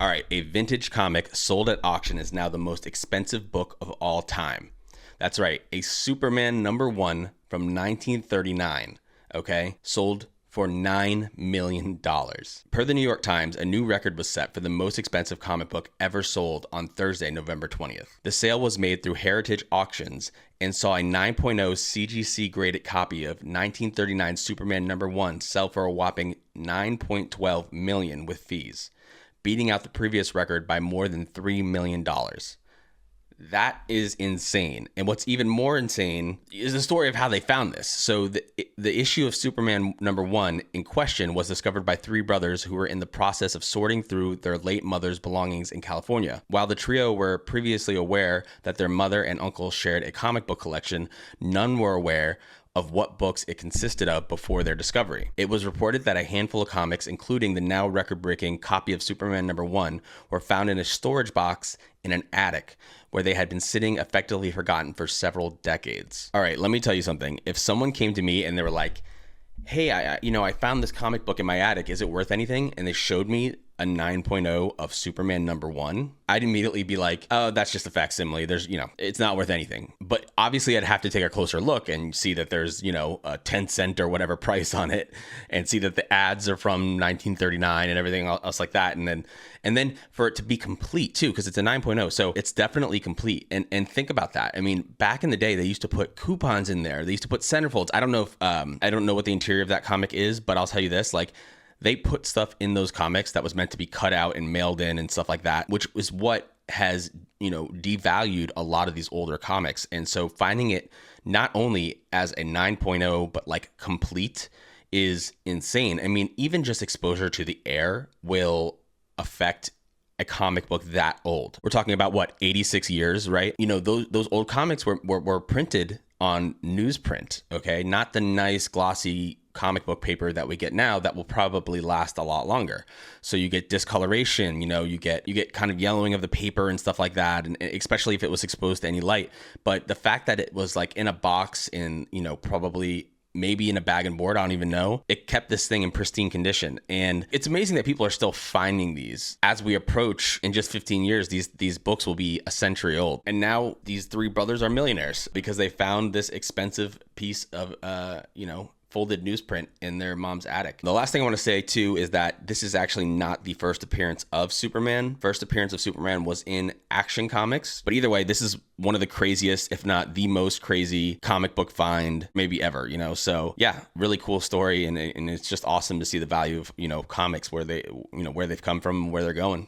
All right, a vintage comic sold at auction is now the most expensive book of all time. That's right, a Superman #1 from 1939, okay, sold for $9 million. Per the New York Times, a new record was set for the most expensive comic book ever sold on Thursday, November 20th. The sale was made through Heritage Auctions and saw a 9.0 CGC graded copy of 1939 Superman #1 sell for a whopping $9.12 million with fees, beating out the previous record by more than $3 million. That is insane. And what's even more insane is the story of how they found this. So the issue of Superman #1 in question was discovered by three brothers who were in the process of sorting through their late mother's belongings in California. While the trio were previously aware that their mother and uncle shared a comic book collection, none were aware of what books it consisted of before their discovery. It was reported that a handful of comics, including the now record-breaking copy of Superman #1, were found in a storage box in an attic where they had been sitting effectively forgotten for several decades. All right, let me tell you something. If someone came to me and they were like, hey, I found this comic book in my attic, is it worth anything? And they showed me a 9.0 of Superman #1, I'd immediately be like, oh, that's just a facsimile. It's not worth anything. But obviously I'd have to take a closer look and see that there's, a 10-cent or whatever price on it, and see that the ads are from 1939 and everything else like that. And then for it to be complete too, because it's a 9.0. So it's definitely complete. And think about that. I mean, back in the day, they used to put coupons in there. They used to put centerfolds. I don't know what the interior of that comic is, but I'll tell you this, they put stuff in those comics that was meant to be cut out and mailed in and stuff like that, which is what has, devalued a lot of these older comics. And so finding it not only as a 9.0, but complete is insane. I mean, even just exposure to the air will affect a comic book that old. We're talking about 86 years, right? Those old comics were printed on newsprint, okay? Not the nice glossy comic book paper that we get now that will probably last a lot longer. So you get discoloration, you get kind of yellowing of the paper and stuff like that, and especially if it was exposed to any light. But the fact that it was in a box in, probably maybe in a bag and board, I don't even know, it kept this thing in pristine condition. And it's amazing that people are still finding these. As we approach in just 15 years, these books will be a century old. And now these three brothers are millionaires because they found this expensive piece of folded newsprint in their mom's attic. The last thing I want to say too is that this is actually not the first appearance of Superman. First appearance of Superman was in Action Comics. But either way, this is one of the craziest, if not the most crazy comic book find maybe ever, So yeah, really cool story. And it's just awesome to see the value of, comics, where they've come from, where they're going.